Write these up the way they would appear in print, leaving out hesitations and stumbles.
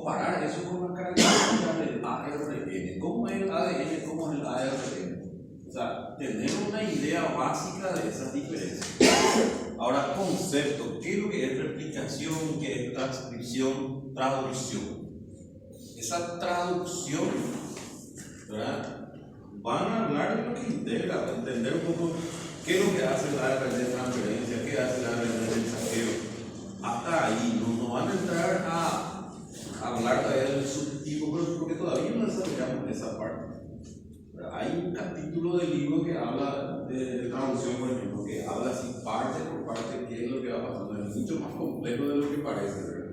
comparar eso con las características del ARN. ¿Cómo es el ADN? ¿Cómo es el ARN? O sea, tener una idea básica de esas diferencias. Ahora, concepto. ¿Qué es lo que es replicación? ¿Qué es transcripción? Traducción. Esa traducción, ¿verdad? Van a hablar de lo que integra, entender un poco qué es lo que hace el ARN de transferencia, qué hace el ARN de mensajero. Hasta ahí, no van a entrar a hablar todavía del subtipo, porque todavía no desarrollamos esa parte. Hay un capítulo del libro que habla de traducción, por ejemplo, que habla así parte por parte qué es lo que va pasando. Es mucho más complejo de lo que parece, ¿verdad?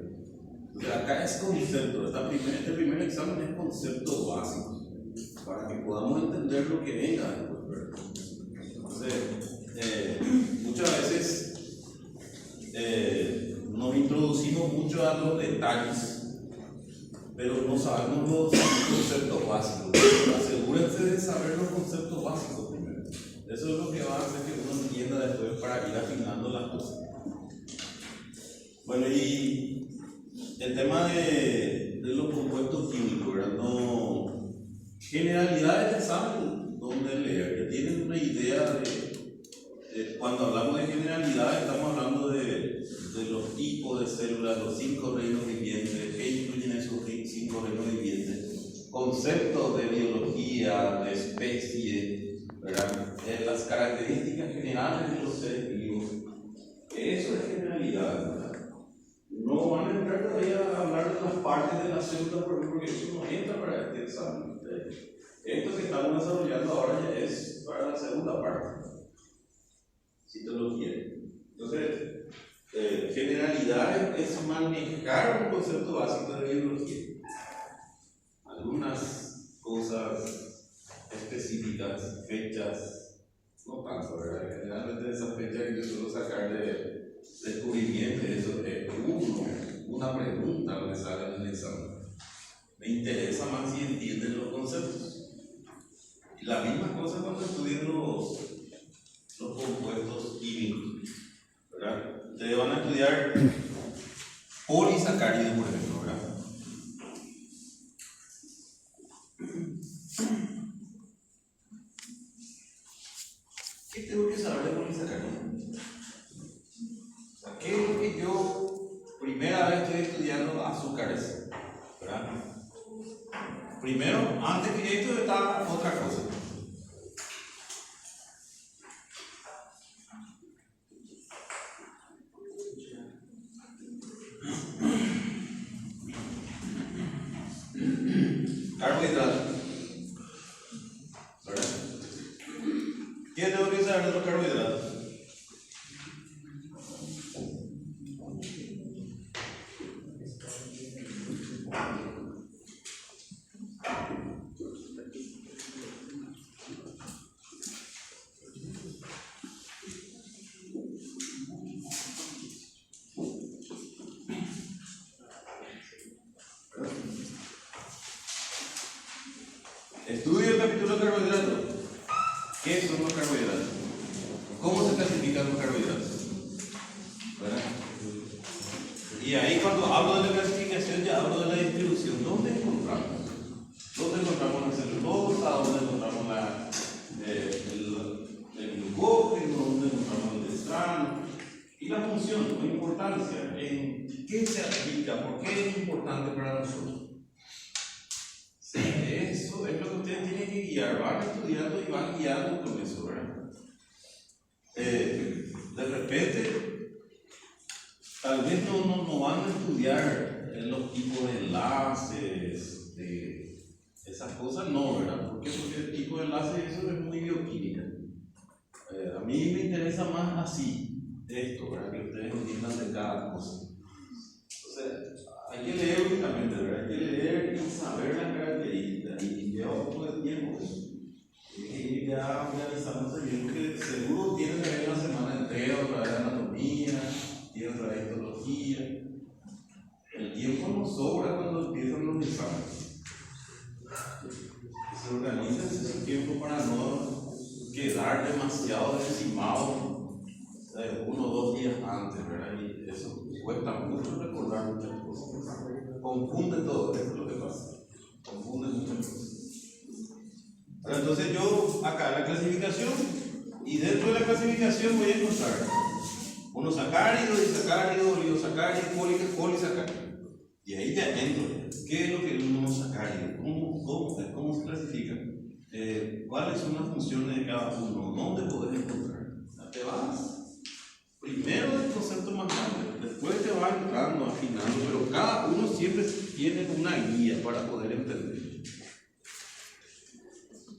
O sea, acá es concepto. Este primer examen es conceptos básicos para que podamos entender lo que venga después, ¿verdad? Entonces, muchas veces nos introducimos mucho a los detalles, pero no sabemos los conceptos básicos. Asegúrense de saber los conceptos básicos primero. Eso es lo que va a hacer que uno entienda después para ir afinando las cosas. Bueno, y el tema de los compuestos químicos, ¿verdad? No, generalidades del examen, donde leer. Ya tienen una idea de cuando hablamos de generalidades, estamos hablando de los tipos de células, los 5 reinos vivientes, qué incluyen esos 5 reinos vivientes, conceptos de biología, de especie, ¿verdad? Las características generales de los seres vivos. Eso es generalidad, ¿verdad? No van a entrar todavía a hablar de las partes de la célula, porque eso no entra para este examen. Esto que estamos desarrollando ahora ya es para la segunda parte, si te lo quieren. Entonces, generalidad es manejar un concepto básico de biología. Algunas cosas específicas, fechas, no tanto, ¿verdad? Generalmente esas fechas que yo suelo sacar de descubrimiento, eso es una pregunta donde sale en el examen. Me interesa más si entienden los conceptos. Y la misma cosa cuando estudian los compuestos químicos, ¿verdad? Ustedes van a estudiar polisacáridos, por ejemplo, ¿verdad? ¿Qué tengo que saber de polisacáridos? O sea, ¿qué es lo que yo primera vez estoy estudiando azúcares? ¿Verdad? Primero, antes que esto está otra cosa. Carbohidratos. ¿Verdad? ¿Qué tengo que saber de los carbohidratos? Estudio el capítulo de carbohidratos. ¿Qué son los carbohidratos? ¿Cómo se clasifican los carbohidratos? ¿Verdad? Y ahí cuando hablo de la clasificación ya hablo de la distribución. ¿Dónde encontramos? ¿Dónde encontramos la celulosa? ¿Dónde encontramos el glucógeno? ¿Dónde encontramos el dextrano? Y la función, la importancia, en qué se aplica, por qué es importante para nosotros. Eso es lo que ustedes tienen que guiar, van estudiando y van guiando con eso, ¿verdad? De repente, tal vez no van a estudiar los tipos de enlaces, de esas cosas, no, ¿verdad? ¿Por qué? Porque el tipo de enlace, eso es muy bioquímica. A mí me interesa más así, esto, ¿verdad? Que ustedes entiendan de cada cosa. Entonces, hay que leer únicamente, ¿verdad? Hay que leer y saber las características y lleva un poco de tiempo. Y ya organizándose bien, porque seguro tienen que ver una semana entera otra vez de anatomía, tienen otra vez histología. El tiempo no sobra cuando empiezan los exámenes. Se organizan ese tiempo para no quedar demasiado encimado 1 o 2 días antes, ¿verdad? Y eso cuesta mucho recordar muchas cosas. confunde todo, eso es lo que pasa. Confunde muchas cosas. Pero entonces yo acá la clasificación, y dentro de la clasificación voy a encontrar monosacárido, disacárido, oligosacárido, polisacárido. Y ahí ya entro. ¿Qué es lo que es un monosacárido? ¿Cómo se clasifica? ¿Cuáles son las funciones de cada uno? ¿Dónde podés encontrar? Te vas primero del concepto más grande, después te vas entrando, afinando, pero cada uno siempre tiene una guía para poder entender.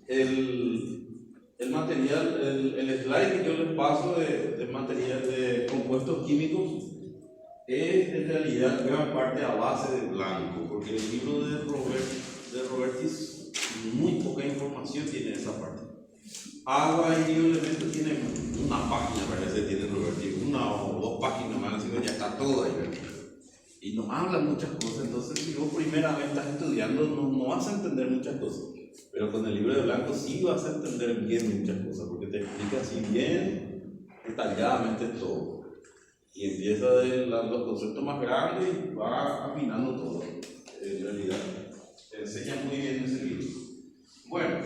El material, el slide que yo les paso de material de compuestos químicos es en realidad gran parte a base de blanco, porque el libro de Robertis muy poca información tiene esa parte. Agua y bioelementos tienen una página, parece que tiene Robertis, una o dos páginas más, así que ya está todo ahí. Y nos habla muchas cosas, entonces si vos primera vez estás estudiando no vas a entender muchas cosas. Pero con el libro de blanco sí vas a entender bien muchas cosas, porque te explica así bien detalladamente todo. Y empieza de los conceptos más grandes y va afinando todo. En realidad, te enseña muy bien ese libro. Bueno,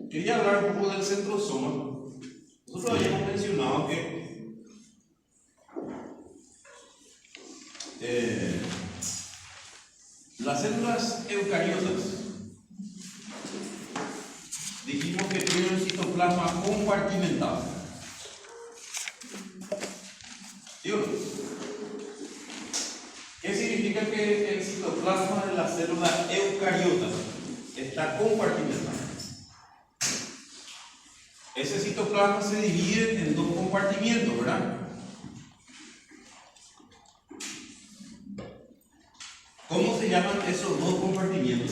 quería hablar un poco del centrosoma. Nosotros habíamos mencionado que las células eucariotas, dijimos que tienen un citoplasma compartimentado. ¿Sí o no? ¿Qué significa que el citoplasma de la célula eucariota está compartimentado? Ese citoplasma se divide en dos compartimientos, ¿verdad? ¿Cómo se llaman esos dos compartimientos?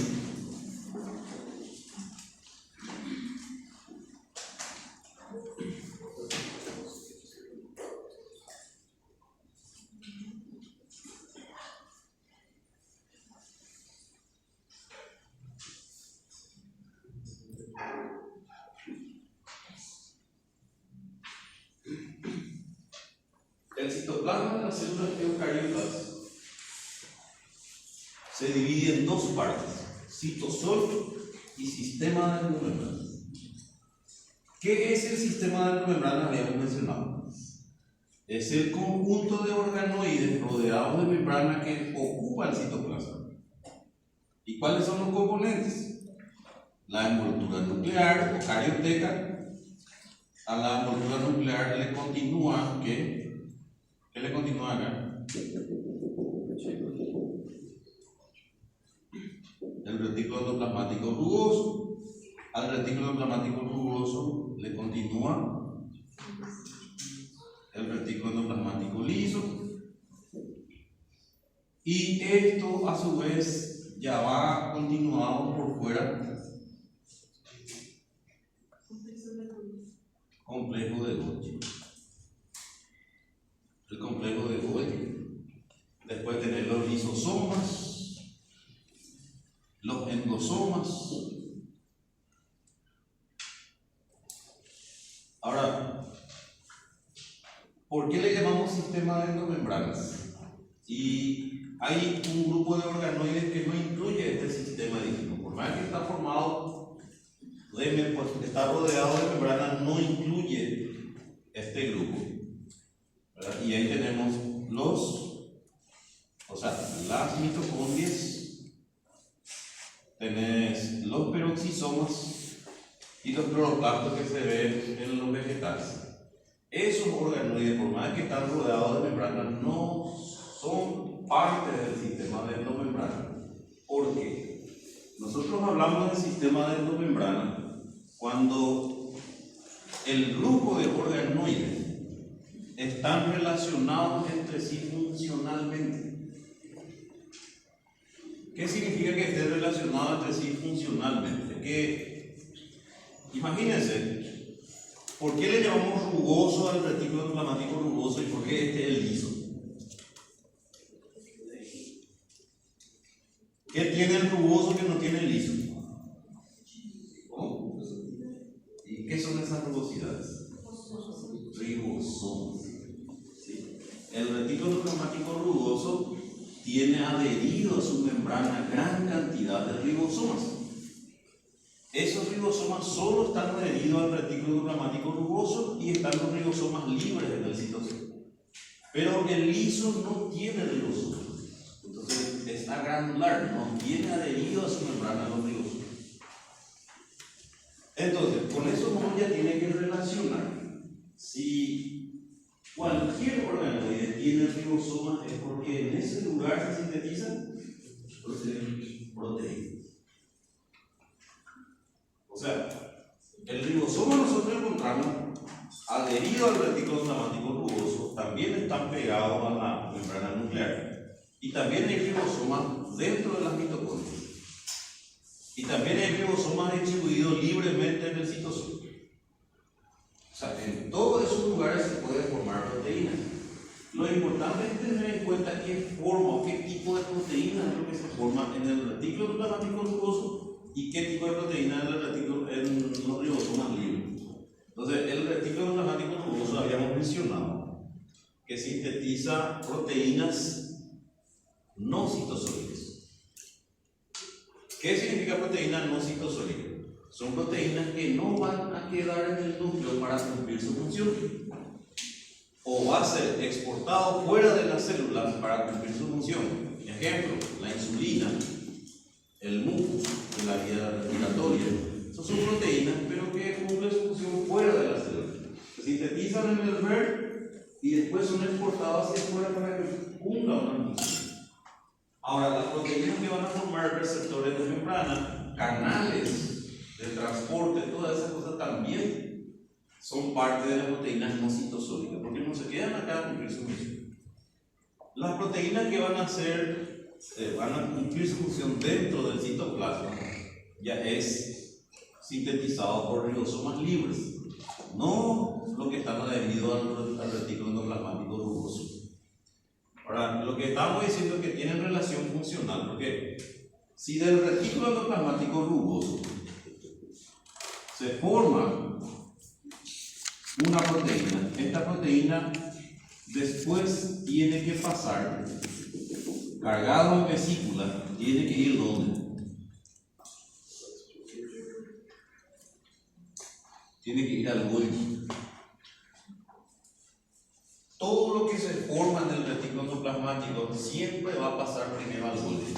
El citoplasma de las células eucariotas se divide en dos partes, citosol y sistema de endomembrana. ¿Qué es el sistema de endomembrana? Habíamos mencionado. Es el conjunto de organoides rodeados de membrana que ocupa el citoplasma. ¿Y cuáles son los componentes? La envoltura nuclear o carioteca. A la envoltura nuclear le continúa, ¿qué le continúa acá? El retículo endoplasmático rugoso. Al retículo endoplasmático rugoso le continúa el retículo endoplasmático liso. Y esto a su vez ya va continuado por fuera. Complejo de Golgi. El complejo de Golgi. Después tener los lisosomas, los endosomas. Ahora, ¿por qué le llamamos sistema de endomembranas? Y hay un grupo de organoides que no incluye este sistema, dijimos. Por más que está formado pues está rodeado de membranas, no incluye este grupo, ¿verdad? Y ahí tenemos las mitocondrias, tenés los peroxisomas y los cloroplastos que se ven en los vegetales. Esos organoides, por más que están rodeados de membranas, no son parte del sistema de endomembrana. ¿Por qué? Nosotros hablamos del sistema de endomembrana cuando el grupo de organoides están relacionados entre sí funcionalmente. ¿Qué significa que estén relacionados entre sí funcionalmente? Que, imagínense, ¿por qué le llamamos rugoso al retículo endoplasmático rugoso y por qué este es el liso? ¿Qué tiene el rugoso que no tiene el liso? ¿Cómo? ¿Y qué son esas rugosidades? Ribosomas. ¿Sí? El retículo endoplasmático rugoso tiene adherido adherido a su membrana gran cantidad de ribosomas. Esos ribosomas solo están adheridos al retículo endoplasmático rugoso y están los ribosomas libres en el citosol. Pero el liso no tiene ribosomas. Entonces está granular, no tiene adherido a su membrana los ribosomas. Entonces, con eso uno ya tiene que relacionar. Si cualquier organoide tiene ribosomas es porque en ese lugar se sintetizan proteínas. O sea, el ribosoma nosotros encontramos adherido al retículo endoplasmático rugoso, también están pegados a la membrana nuclear. Y también hay ribosomas dentro de las mitocondrias. Y también hay ribosomas distribuidos libremente en el citosol. O sea, en todos esos lugares se puede formar proteínas. Lo importante es tener en cuenta qué forma o qué tipo de proteína es lo que se forma en el retículo endoplasmático rugoso y qué tipo de proteína en los ribosomas libres. Entonces, el retículo endoplasmático rugoso habíamos mencionado que sintetiza proteínas no citosólicas. ¿Qué significa proteína no citosólica? Son proteínas que no van a quedar en el núcleo para cumplir su función, o va a ser exportado fuera de las células para cumplir su función. Ejemplo, la insulina, el mucus de la vía respiratoria. Esas son proteínas, pero que cumplen su función fuera de las células. Se sintetizan en el ver y después son exportadas hacia afuera para que cumpla una función. Ahora, las proteínas que van a formar receptores de membrana, canales de transporte, todas esas cosas también son parte de las proteínas no citosólicas, porque no se quedan acá a cumplir su función. Las proteínas que van a cumplir su función dentro del citoplasma ya es sintetizado por ribosomas libres, no lo que están adheridos al retículo endoplasmático rugoso. Ahora, lo que estamos diciendo es que tienen relación funcional, porque si del retículo endoplasmático rugoso se forma una proteína, esta proteína después tiene que pasar cargado en vesícula, tiene que ir ¿dónde? Tiene que ir al Golgi. Todo lo que se forma en el retículo endoplasmático siempre va a pasar primero al Golgi.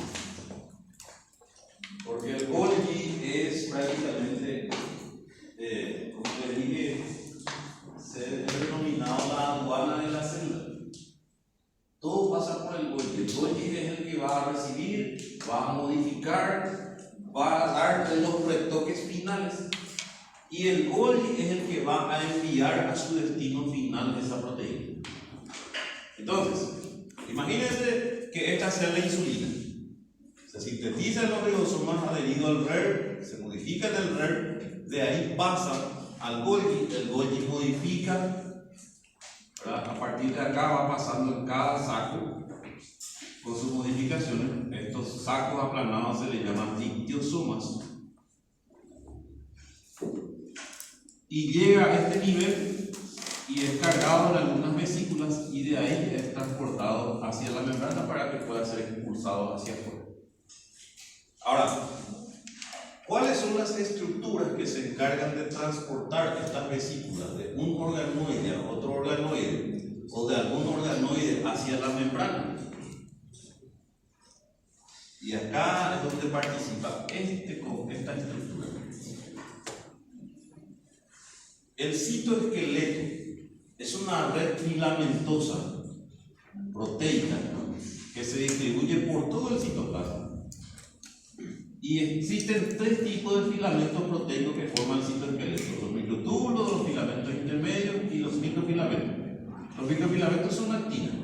Porque el Golgi es prácticamente, como les dije, se ha denominado la aduana de la célula. Todo pasa por el Golgi. El Golgi es el que va a recibir, va a modificar, va a dar los retoques finales. Y el Golgi es el que va a enviar a su destino final esa proteína. Entonces, imagínense que esta sea la insulina. Se sintetiza en los ribosomas adherido al RER, se modifica en el RER, de ahí pasa al Golgi, el Golgi modifica, ¿verdad? A partir de acá va pasando en cada saco con sus modificaciones. Estos sacos aplanados se les llaman dictiosomas. Y llega a este nivel y es cargado en algunas vesículas y de ahí es transportado hacia la membrana para que pueda ser expulsado hacia afuera. Ahora, ¿cuáles son las estructuras que se encargan de transportar estas vesículas de un organoide a otro organoide o de algún organoide hacia la membrana? Y acá es donde participa esta estructura. El citoesqueleto es una red filamentosa proteica que se distribuye por todo el citoplasma. Y existen tres tipos de filamentos proteicos que forman el citoesqueleto: los microtúbulos, los filamentos intermedios y los microfilamentos. Los microfilamentos son actinas.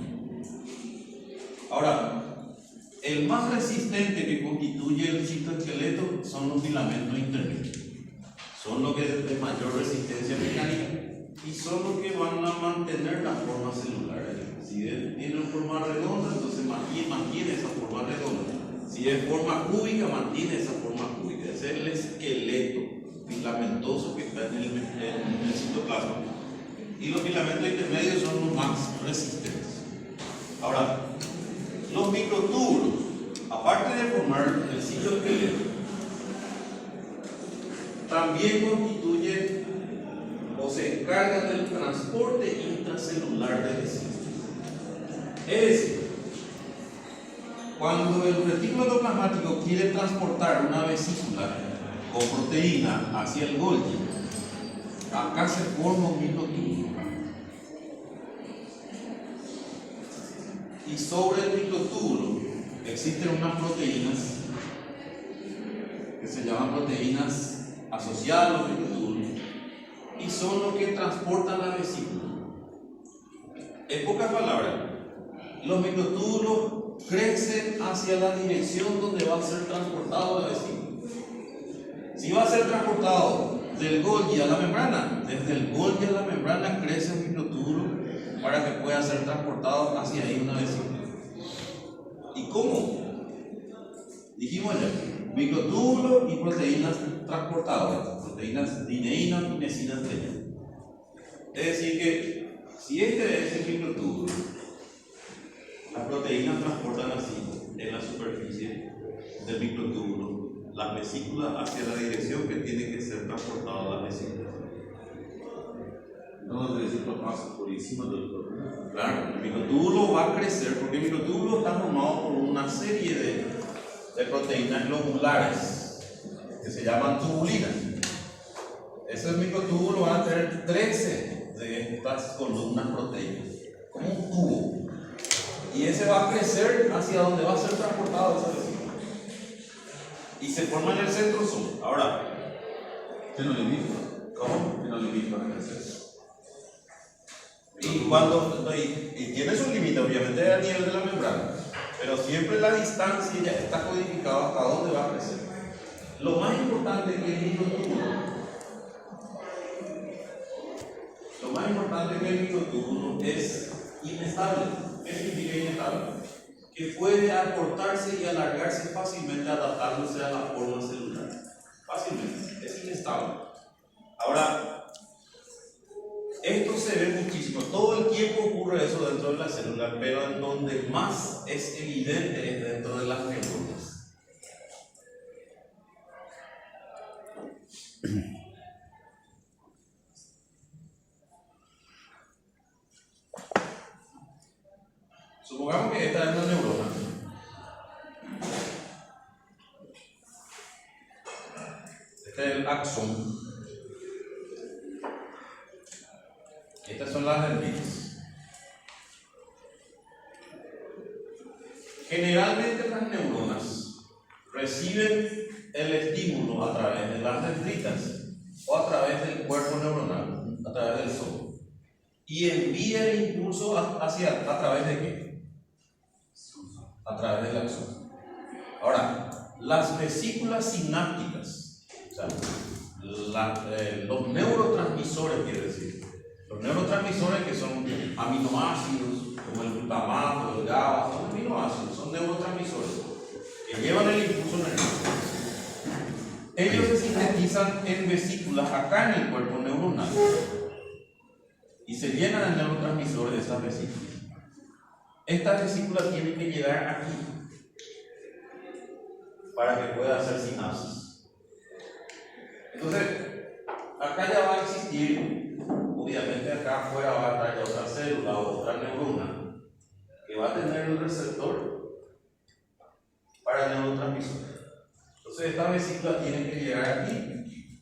Ahora, el más resistente que constituye el citoesqueleto son los filamentos intermedios. Son los que de mayor resistencia mecánica y son los que van a mantener la forma celular. Si tiene forma redonda, entonces mantiene esa forma redonda. Si es forma cúbica, mantiene esa forma cúbica. Ese es el esqueleto filamentoso que está en el citoplasma. Y los filamentos intermedios son los más resistentes. Ahora, los microtúbulos aparte de formar el citoesqueleto, también constituye o se encarga del transporte intracelular de vesículas. Es decir, cuando el retículo endoplasmático quiere transportar una vesícula con proteína hacia el Golgi, acá se forma un microtúbulo. Y sobre el microtúbulo existen unas proteínas que se llaman proteínas asociadas a los microtúbulos y son los que transportan la vesícula. En pocas palabras, los microtúbulos crecen hacia la dirección donde va a ser transportado la vesícula. Si va a ser transportado del Golgi a la membrana, desde el Golgi a la membrana crece un microtúbulo para que pueda ser transportado hacia ahí una vesícula. ¿Y cómo? Dijimos ya, microtúbulos y proteínas transportadoras, proteínas dineínas y mesinas de ella. Es decir que si este es el microtúbulo, las proteínas transportan así en la superficie del microtúbulo las vesículas hacia la dirección que tiene que ser transportada la vesícula. No, los vesículas pasan por encima del microtúbulo. Claro, el microtúbulo va a crecer porque el microtúbulo está formado por una serie de proteínas globulares que se llaman tubulinas. Ese microtúbulo va a tener 13 de estas columnas proteicas, como un tubo. Y ese va a crecer hacia donde va a ser transportado esa vesícula. Y se forma en el centrosoma. Ahora, ¿qué no limita? ¿cómo? ¿Qué no limita para crecer? Y tiene su límite, obviamente, a nivel de la membrana, pero siempre la distancia ya está codificada hasta dónde va a crecer. Lo más importante es que el microtúbulo es inestable. ¿Qué significa inestable? Que puede acortarse y alargarse fácilmente adaptándose a la forma celular. Fácilmente, es inestable. Ahora, esto se ve muchísimo, todo el tiempo ocurre eso dentro de la célula, pero en donde más es evidente es dentro de las neuronas. Supongamos que esta es una neurona. Este es el axón. Estas son las dendritas. Generalmente las neuronas reciben el estímulo a través de las dendritas o a través del cuerpo neuronal, a través del zoo, y envía el impulso a través de qué? A través del axón. Ahora, las vesículas sinápticas, o sea, los neurotransmisores, quiere decir, los neurotransmisores que son aminoácidos, como el glutamato, el GABA, son aminoácidos, son neurotransmisores que llevan el impulso nervioso. Ellos se sintetizan en vesículas acá en el cuerpo neuronal y se llenan de neurotransmisores de estas vesículas. Estas vesículas tienen que llegar aquí para que pueda hacer sinapsis. Entonces, acá ya va a existir, obviamente acá afuera va a estar otra célula o otra neurona que va a tener el receptor para el neurotransmisor. Entonces, estas vesículas tienen que llegar aquí,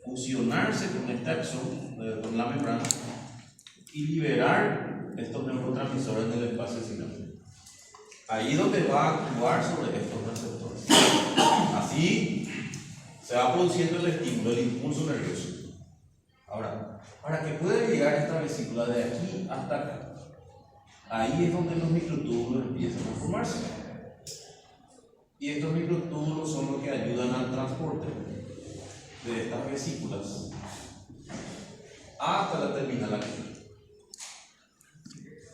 fusionarse con este axón, con la membrana, y liberar estos neurotransmisores en el espacio sináptico. Ahí es donde va a actuar sobre estos receptores. Así se va produciendo el estímulo, el impulso nervioso. Ahora, para que pueda llegar esta vesícula de aquí hasta acá, ahí es donde los microtúbulos empiezan a formarse. Y estos microtúbulos son los que ayudan al transporte de estas vesículas hasta la terminal aquí.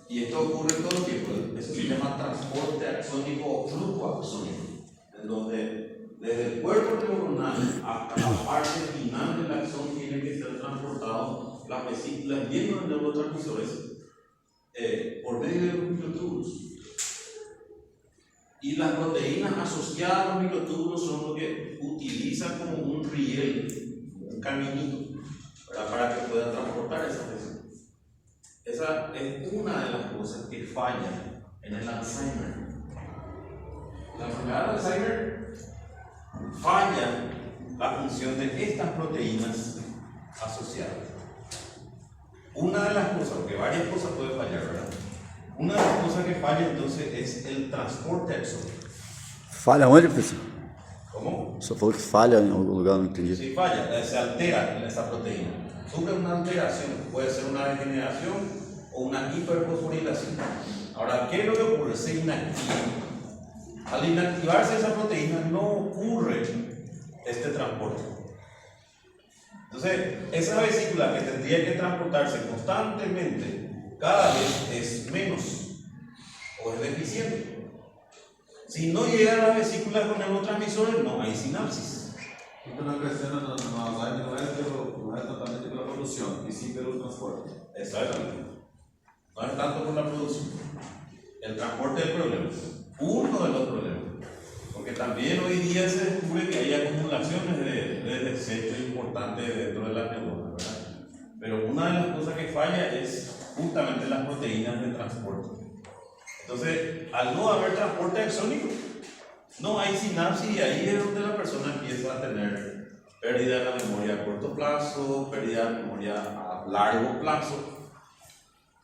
Y esto ocurre todo el tiempo. Eso se llama transporte axónico o flujo axónico, en donde desde el cuerpo neuronal hasta la parte final del axón tienen que ser transportados las vesículas llenas de neurotransmisores por medio de los microtúbulos. Y las proteínas asociadas a los microtúbulos son lo que utilizan como un riel, un caminito, ¿verdad? Para que puedan transportar esa presión. Esa es una de las cosas que falla en el Alzheimer. La enfermedad de Alzheimer falla la función de estas proteínas asociadas. Una de las cosas, porque varias cosas pueden fallar, ¿verdad? Una de las cosas que falla entonces es el transporte exónico. Falha onde, professor? ¿Cómo? Só falou que falha em algum lugar, não entendi. Si falla, se altera esa proteína. Sufre una alteración, puede ser una degeneración o una hiperfosforilación. Ahora, ¿qué es lo que ocurre? Se inactiva. Al inactivarse esa proteína no ocurre este transporte. Entonces, esa vesícula que tendría que transportarse constantemente cada vez es menos o es deficiente. Si no llega a la vesícula con neurotransmisores, no hay sinapsis. Então, a questão no Alzheimer não é totalmente pela produção, e sim pelo transporte. Exactamente. No es tanto por la producción. El transporte es el problema. Uno de los problemas. Porque también hoy día se descubre que hay acumulaciones de desechos importantes dentro de las neuronas, ¿verdad? Pero una de las cosas que falla es justamente las proteínas de transporte. Entonces, al no haber transporte exónico, no hay sinapsis y ahí es donde la persona empieza a tener pérdida de la memoria a corto plazo, pérdida de la memoria a largo plazo.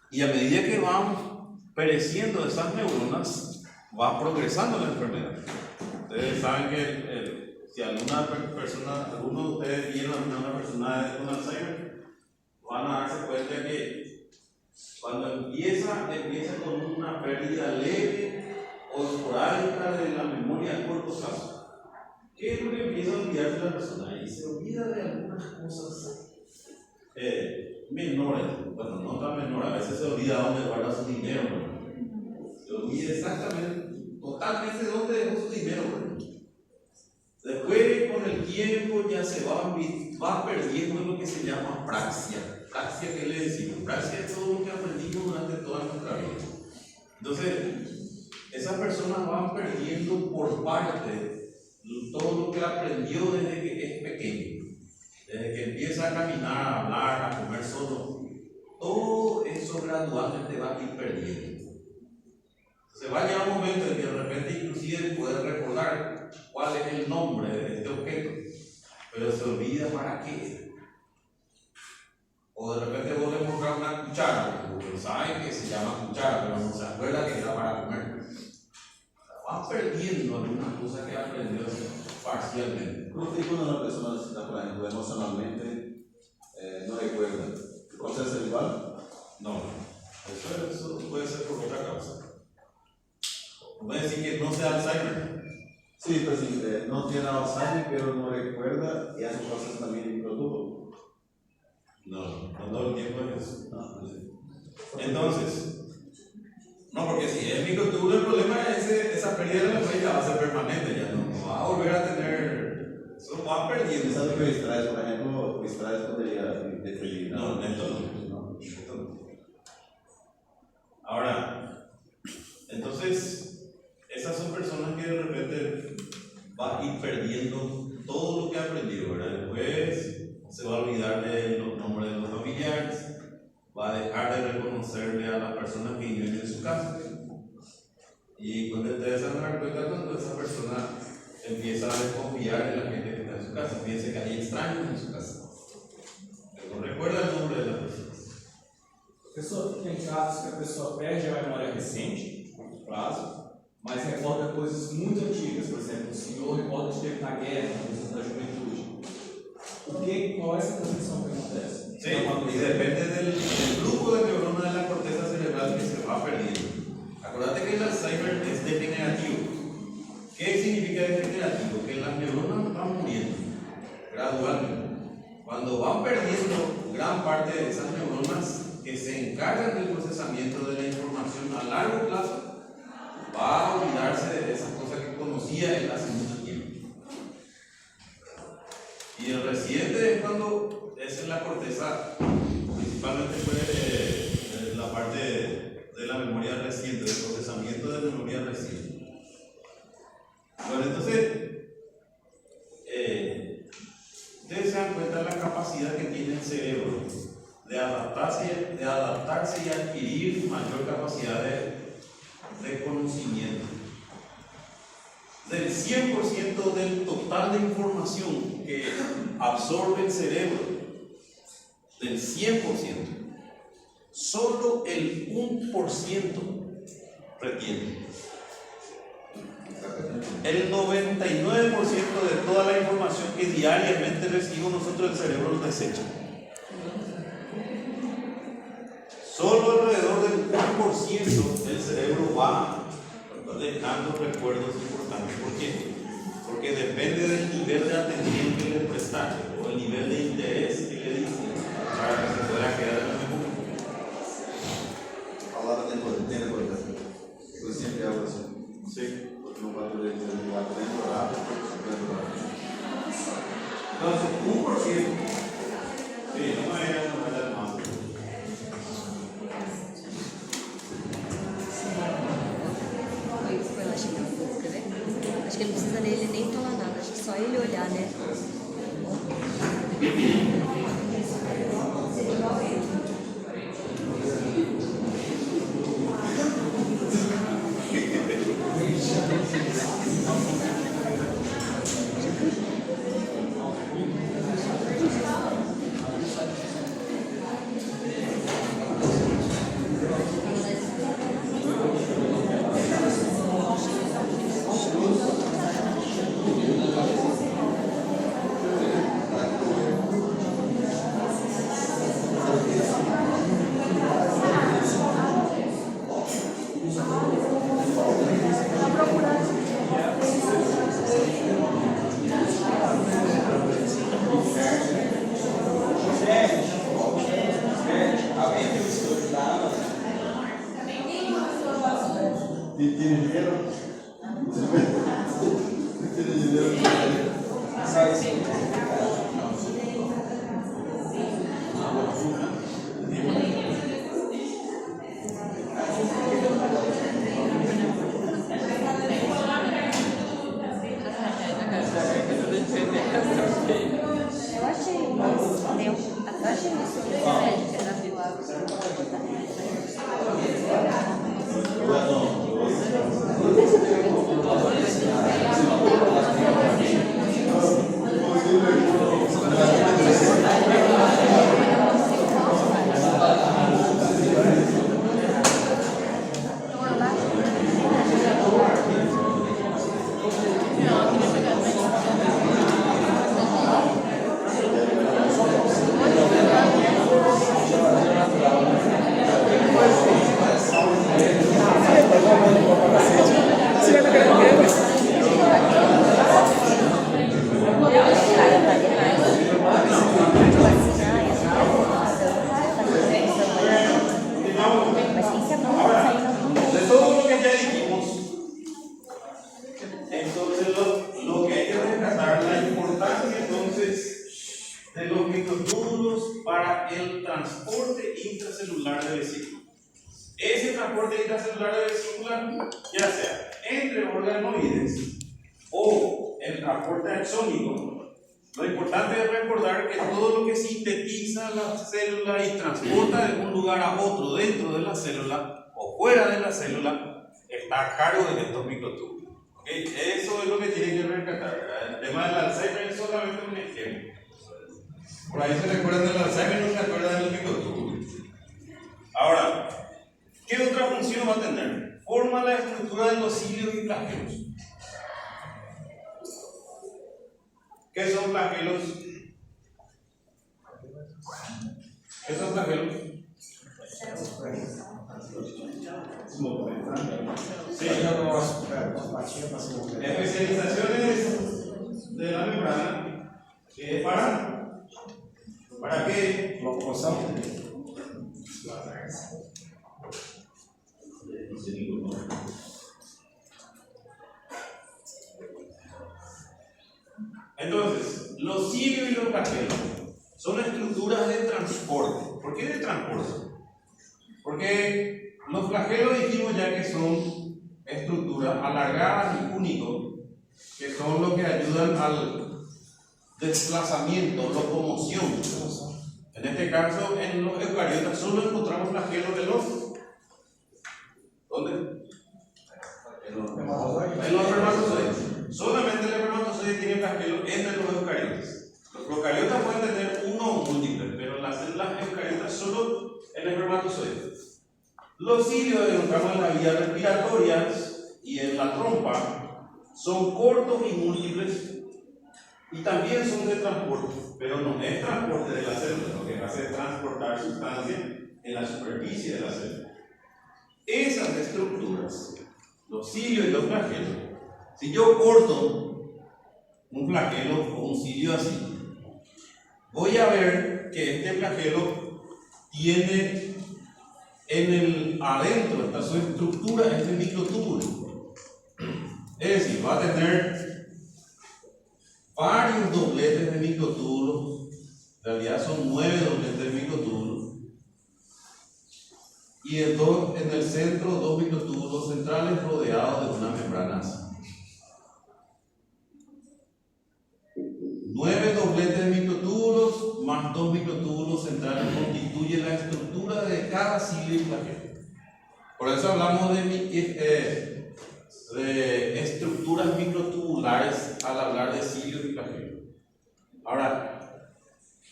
Y a medida que van pereciendo esas neuronas, va progresando la enfermedad. Ustedes saben que si alguna persona, alguno de ustedes vieron a una persona con Alzheimer, van a darse cuenta que cuando empieza con una pérdida leve o esporádica de la memoria a corto plazo. ¿Qué es lo que empieza a olvidarse la persona? Y se olvida de algunas cosas menores, bueno, no tan menores, a veces se olvida dónde guarda su dinero, ¿no? Se olvida exactamente, totalmente dónde dejó su dinero, ¿no? Después, con el tiempo, ya se va perdiendo lo que se llama praxia. Praxia, ¿qué le decimos? Praxia es todo lo que aprendimos durante toda nuestra vida. Entonces, esas personas van perdiendo por parte todo lo que aprendió desde que es pequeño. Desde que empieza a caminar, a hablar, a comer solo, todo eso gradualmente va a ir perdiendo. Entonces va a llegar un momento en que de repente inclusive puede recordar cuál es el nombre de este objeto, pero se olvida para qué. O de repente vos le mostrás una cuchara, porque sabe que se llama cuchara, pero no se acuerda que era para comer. Va perdiendo algunas cosas que aprendió parcialmente. Profe, quando uma pessoa está, por exemplo, emocionalmente não recuerda, ¿el proceso es igual? No, eso puede ser por otra causa. Puede decir que no sea Alzheimer. Sí, pues sí, no tiene Alzheimer, pero no recuerda y hace un proceso también de microtubo. No todo el tiempo es eso. No, pues sí. Entonces, no, porque si es microtubulo, el problema es esa pérdida de la memoria va a ser permanente, ya no va a volver a tener, eso va perdiendo. ¿Sabe que o estrés, por ejemplo, o estrés podría definir? No, esto no. Ahora, entonces, esas son personas que de repente van a ir perdiendo todo lo que ha aprendido, ¿verdad? Después se va a olvidar de los nombres de los familiares, va a dejar de reconocerle a las personas que viven en su casa. Y cuando ustedes se van a dar cuenta, cuando esa persona empieza a desconfiar de la gente que está en su casa, piensa que hay extraños en su casa, pero no recuerda el nombre de las personas. Professor, tem casos que a pessoa perde a memória recente, curto prazo, mas recorda coisas muito antigas. Por exemplo, o senhor recorda de ter na guerra, na questão da juventude. Qual é essa transmissão que acontece? Sí, y depende del flujo de neuronas de la corteza cerebral que se va perdiendo. Acuérdate que el Alzheimer es degenerativo. ¿Qué significa degenerativo? Que las neuronas van muriendo gradualmente. Cuando van perdiendo gran parte de esas neuronas que se encargan del procesamiento de la información a largo plazo, va a olvidarse de esas cosas que conocía él hace mucho tiempo. Y el reciente es cuando es en la corteza, principalmente fue la parte de la memoria reciente, del procesamiento de memoria reciente. Bueno, entonces, ustedes se dan cuenta de la capacidad que tiene el cerebro de adaptarse y adquirir mayor capacidad de conocimiento. Del 100% del total de información que absorbe el cerebro, del 100%, solo el 1% retiene. El 99% de toda la información que diariamente recibimos nosotros, el cerebro lo desecha. Solo alrededor del 1% del cerebro va dejando recuerdos importantes. ¿Por qué? Porque depende del nivel de atención que le prestaste o el nivel de interés que le diste para que se pueda quedar en la memoria. Palavra tem poder. Eu sempre hago assim. Sí. Porque no puedo demorar rápido, Entonces, 1%. Sí, no me da más. Eu acho que eu vou escrever. Acho que ele não precisa dele nem falar nada, acho que só ele olhar, né? Eu achei isso. de los microtúbulos para el transporte intracelular de vesícula. Ese transporte intracelular de vesícula, ya sea entre organoides o el transporte axónico, lo importante es recordar que todo lo que sintetiza la célula y transporta de un lugar a otro dentro de la célula o fuera de la célula está a cargo de estos microtúbulos. ¿Okay? Eso es lo que tienen que rescatar, ¿verdad? El tema del Alzheimer es solamente un ejemplo. Por ahí se recuerdan del Alzheimer, no se acuerdan del microtúbulo. Ahora, ¿qué otra función va a tener? Forma la estructura de los cilios y flagelos. ¿Qué son flagelos? ¿Qué son flagelos? Sí. Especializaciones de la membrana ¿para qué? Locomoción. Entonces, los cilios y los flagelos son estructuras de transporte. ¿Por qué de transporte? Porque los flagelos dijimos ya que son estructuras alargadas y únicos ayudan al desplazamiento, locomoción. En este caso, en los eucariotas solo encontramos flagelos veloces. ¿Dónde? En los espermatozoides. Solamente el espermatozoide tiene flagelos entre los eucariotas. Los procariotas pueden tener uno o múltiples, pero las células eucariotas solo en el espermatozoide. Los cilios encontramos en las vías respiratorias y en la trompa, son cortos y múltiples y también son de transporte, pero no es transporte de la célula, lo que hace es transportar sustancia en la superficie de la célula. Esas estructuras, los cilios y los flagelos, si yo corto un flagelo o un cilio así, voy a ver que este flagelo tiene en el adentro, está su estructura, este microtúbulo. Es decir, va a tener varios dobletes de microtúbulos, en realidad son 9 dobletes de microtúbulos, y en el centro 2 microtúbulos centrales rodeados de una membrana así. 9 dobletes de microtúbulos más 2 microtúbulos centrales constituyen la estructura de cada cilio y flagelo. Por eso hablamos de estructuras microtubulares al hablar de cilios y flagelos. Ahora,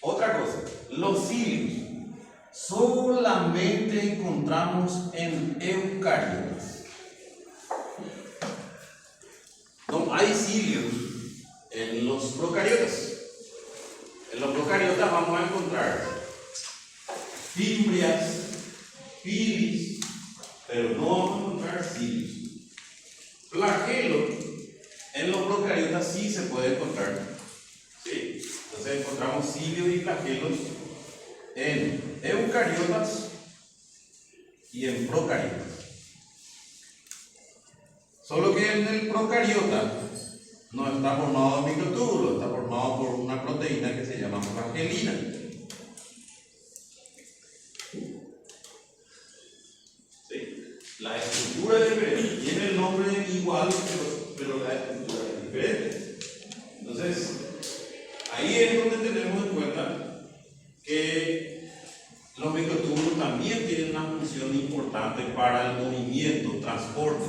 otra cosa, los cilios solamente encontramos en eucariotas. No hay cilios en los procariotas. En los procariotas vamos a encontrar fimbrias, filis, pero no vamos a encontrar cilios. Flagelos en los procariotas sí se puede encontrar. ¿Sí? Entonces encontramos cilios y flagelos en eucariotas y en procariotas. Solo que en el procariota no está formado de microtúbulos, está formado por una proteína que se llama flagelina. ¿Sí? La estructura es diferente, tiene el nombre igual, pero la estructura es diferente. Entonces, ahí es donde tenemos en cuenta que los microtúbulos también tienen una función importante para el movimiento, transporte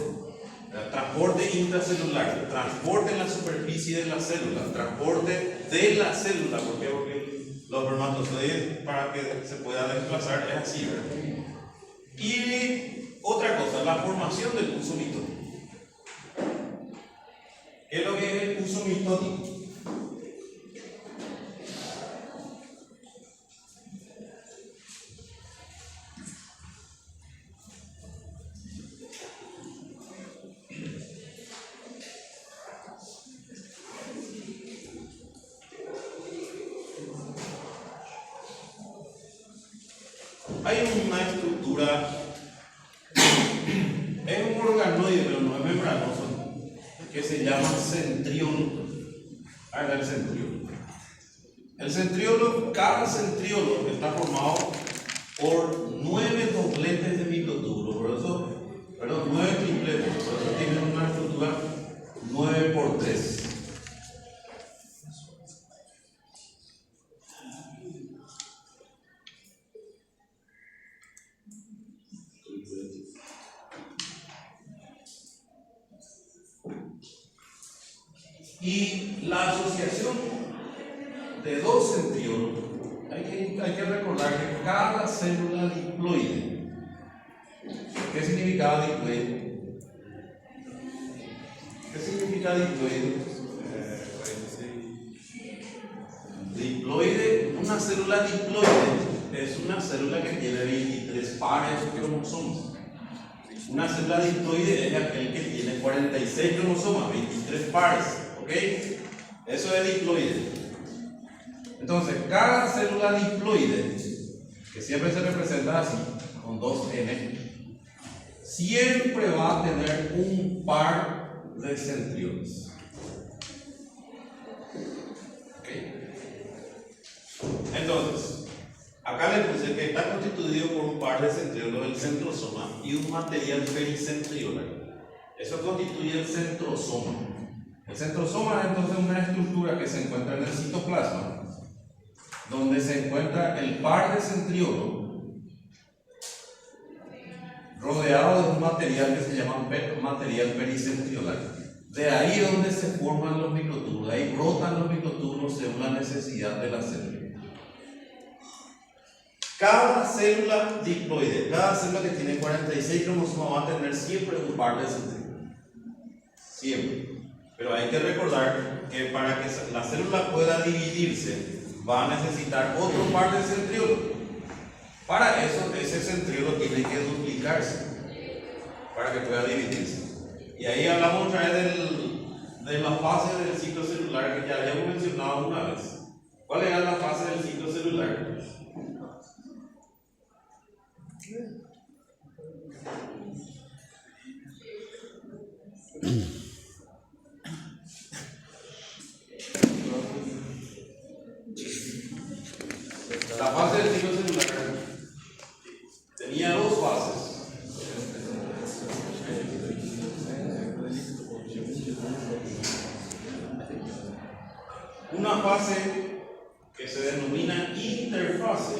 intracelular, transporte en la superficie de la célula, transporte de la célula. ¿Por qué? Porque los espermatozoides, para que se pueda desplazar, es así, ¿verdad? Y otra cosa, la formación del pulso mitótico. ¿Qué es lo que es el pulso mitótico? Hay una estructura, es un organoide, pero no es membranoso, que se llama centriolo. Ahí está el centriolo. El centriolo, cada centriolo está formado por 9 dobletes de microtúbulos, por eso, perdón, 9 tripletes, por eso tiene una estructura 9 por 3. Y la asociación de dos centriolos, hay que recordar que cada célula diploide, ¿qué significa diploide? ¿Qué significa diploide? Diploide, una célula diploide es una célula que tiene 23 pares de cromosomas. Una célula diploide es aquel que tiene 46 cromosomas, 23 pares. ¿Ok? Eso es diploide. Entonces, cada célula diploide, que siempre se representa así, con 2N, siempre va a tener un par de centriolos. ¿Ok? Entonces, acá le puse que está constituido por un par de centriolos, el centrosoma, y un material pericentriolar. Eso constituye el centrosoma. El centrosoma es entonces una estructura que se encuentra en el citoplasma, donde se encuentra el par de centriolo rodeado de un material que se llama material pericentriolar. De ahí es donde se forman los microtúbulos, de ahí brotan los microtúbulos según la necesidad de la célula. Cada célula diploide, cada célula que tiene 46 cromosomas va a tener siempre un par de centriolos. Siempre. Pero hay que recordar que para que la célula pueda dividirse, va a necesitar otro par de centriolos. Para eso, ese centriolo tiene que duplicarse para que pueda dividirse. Y ahí hablamos otra vez de la fase del ciclo celular que ya habíamos mencionado una vez. ¿Cuál era la fase del ciclo celular? La fase del ciclo celular tenía dos fases. Una fase que se denomina interfase.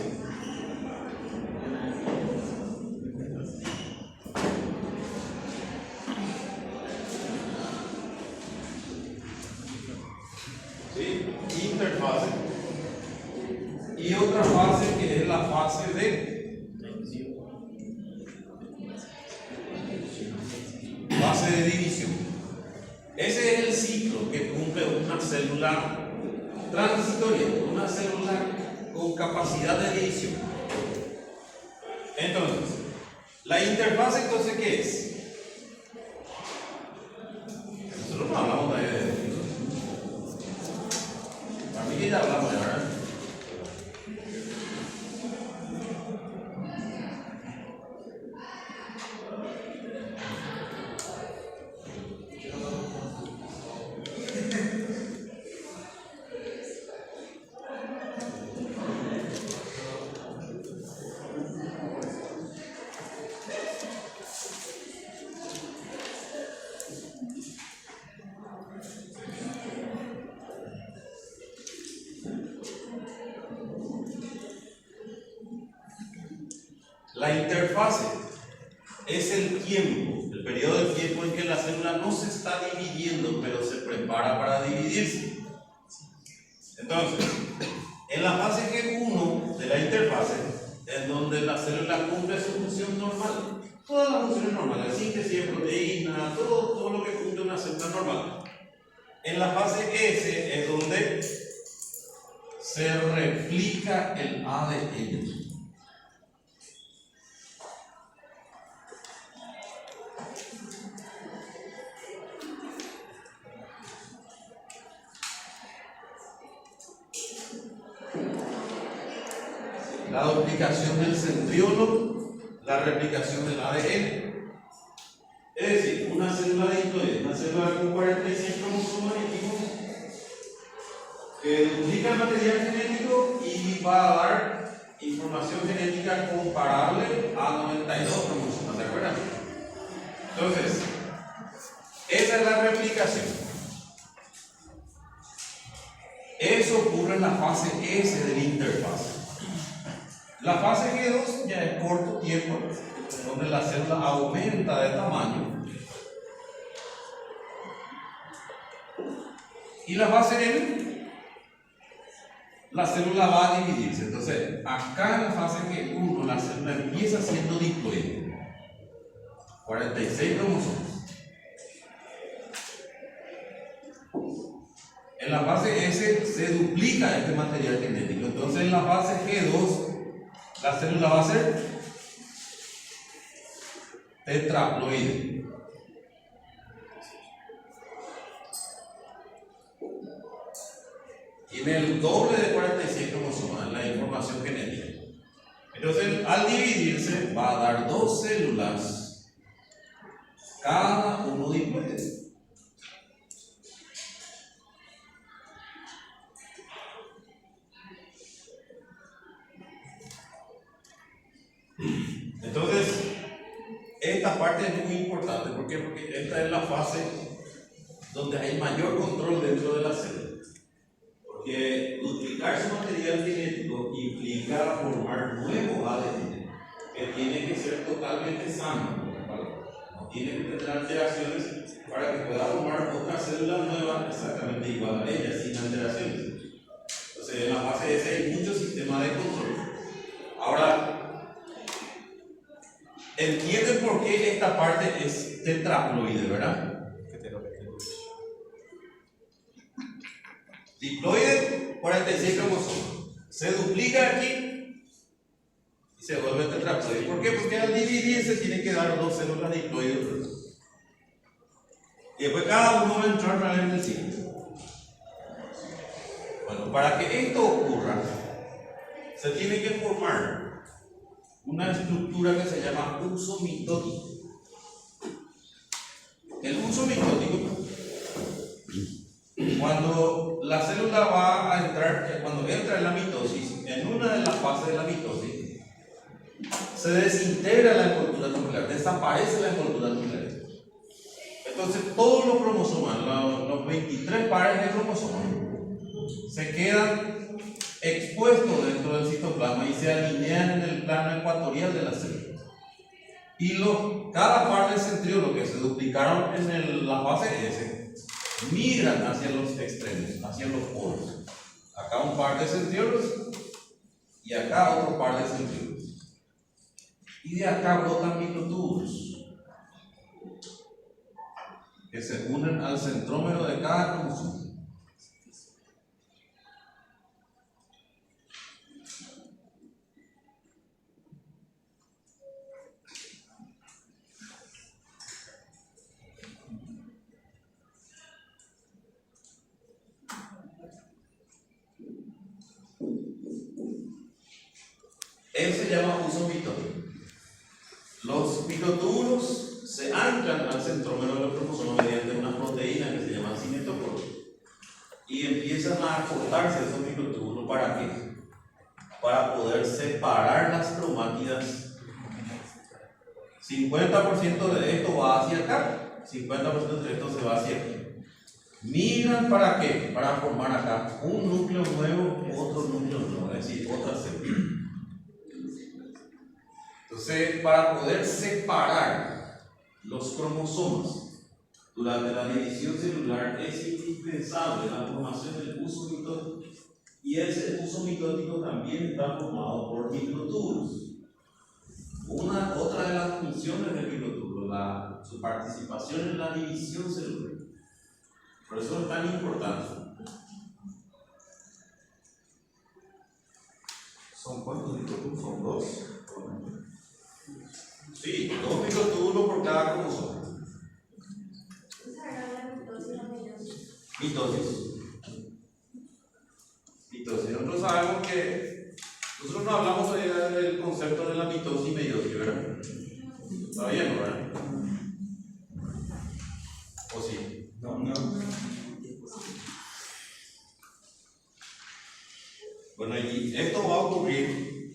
¿Sí? Interfase. Y otra fase que es la fase de división. Ese es el ciclo que cumple una célula transitoria, una célula con capacidad de división. Entonces, la interfase, entonces, ¿qué es? Nosotros no hablamos de eso. Para mí ya hablamos de verdad. La interfase es el tiempo, el periodo de tiempo en que la célula no se está dividiendo, pero se prepara para dividirse. Entonces, en la fase G1 de la interfase es donde la célula cumple su función normal. Todas las funciones normales, síntesis de proteína, todo lo que cumple una célula normal. En la fase S es donde se replica el ADN. La duplicación del centriolo, la replicación del ADN. Es decir, una célula diploide, una célula con 46 cromosomas que duplica el material genético y va a dar información genética comparable a 92 cromosomas, ¿de acuerdo? Entonces, esa es la replicación. Eso ocurre en la fase S de la interfase. La fase G2 ya es corto tiempo, donde la célula aumenta de tamaño. Y la fase N, la célula va a dividirse. Entonces, acá en la fase G1, la célula empieza siendo diploide. 46 cromosomas. En la fase S se duplica este material genético. Entonces, en la fase G2, la célula va a ser tetraploide. Tiene el doble de 46 cromosomas en la información genética. Entonces, al dividirse, va a dar dos células, cada uno diploide. Entonces, esta parte es muy importante. ¿Por qué? Porque esta es la fase donde hay mayor control dentro de la célula. Porque duplicar su material genético implica formar nuevo ADN, que tiene que ser totalmente sano, no tiene que tener alteraciones para que pueda formar otra célula nueva exactamente igual a ella, sin alteraciones. Entonces, en la fase S hay muchos sistemas de control. Ahora, ¿entienden por qué esta parte es tetraploide, verdad? Diploide, 46 cromosomas. Se duplica aquí y se vuelve tetraploide. ¿Por qué? Porque al dividirse tiene que dar 2 células diploides. Y después cada uno va a entrar en el ciclo. Bueno, para que esto ocurra, se tiene que formar una estructura que se llama uso mitótico. El uso mitótico, cuando la célula va a entrar, cuando entra en la mitosis, en una de las fases de la mitosis, se desintegra la envoltura nuclear, desaparece la envoltura nuclear. Entonces todos los cromosomas, los 23 pares de cromosomas, se quedan expuestos dentro del citoplasma y se alinean en el plano ecuatorial de la célula. Y cada par de centriolos que se duplicaron en la fase S migran hacia los extremos, hacia los polos. Acá un par de centriolos y acá otro par de centriolos. Y de acá brotan microtúbulos que se unen al centrómero de cada cromosoma. Él se llama uso mitótico. Los microtúbulos se anclan al centrómero de los cromosomas mediante unas proteínas que se llaman cinetocoros y empiezan a acortarse esos microtúbulos. ¿Para qué? Para poder separar las cromátidas. 50% de esto va hacia acá, 50% de esto se va hacia aquí. Migran ¿para qué? Para formar acá un núcleo nuevo, otro núcleo nuevo, es decir, otra célula. Entonces, para poder separar los cromosomas durante la división celular es indispensable la formación del uso mitótico. Y ese uso mitótico también está formado por microtúbulos. Otra de las funciones del microtúbulo, su participación en la división celular. Por eso es tan importante. ¿Son cuántos microtúbulos? ¿Son 2? Sí, 2 microtúbulos por cada cromosoma. Mitosis. Nosotros sabemos que nosotros no hablamos todavía del concepto de la mitosis y meiosis, ¿verdad? Todavía no, ¿verdad? ¿O sí? No. Bueno, y esto va a ocurrir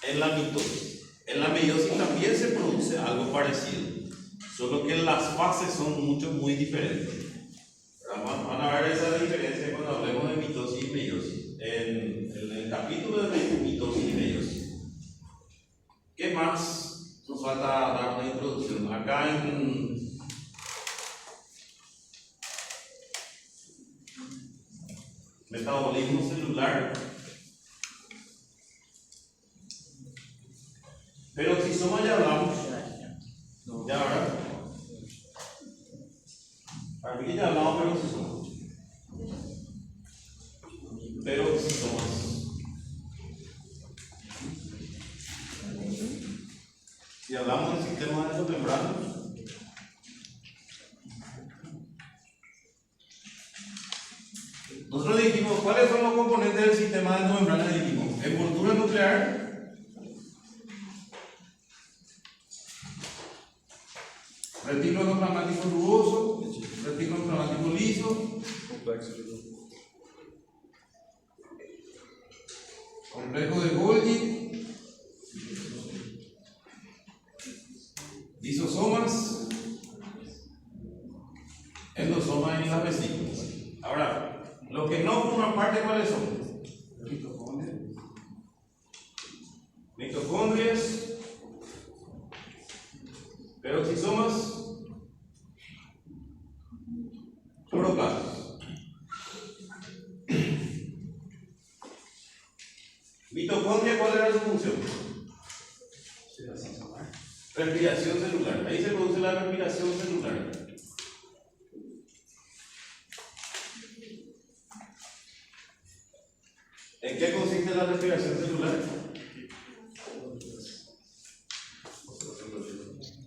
en la mitosis. En la meiosis también se produce algo parecido, solo que las fases son muy diferentes. Van a ver esa diferencia cuando hablemos de mitosis y meiosis. En el capítulo de mitosis y meiosis, ¿qué más nos falta dar una introducción? Acá en metabolismo celular, peroxisoma ya hablamos. Ya, ¿verdad? Aquí ya hablamos de peroxisomas. Si hablamos del sistema de endomembrana, nosotros dijimos cuáles son los componentes del sistema de endomembrana. Dijimos envoltura nuclear, retículo endoplasmático rugoso, retículo endoplasmático liso, complejo de Golgi, lisosomas, endosomas. ribosomas en las vesículas. Ahora, los que no forman parte, ¿cuáles son? Mitocondrias, peroxisomas, cloroplastos. Mitocondria, ¿cuál era su función? Respiración celular. Ahí se produce la respiración celular. ¿En qué consiste la respiración celular?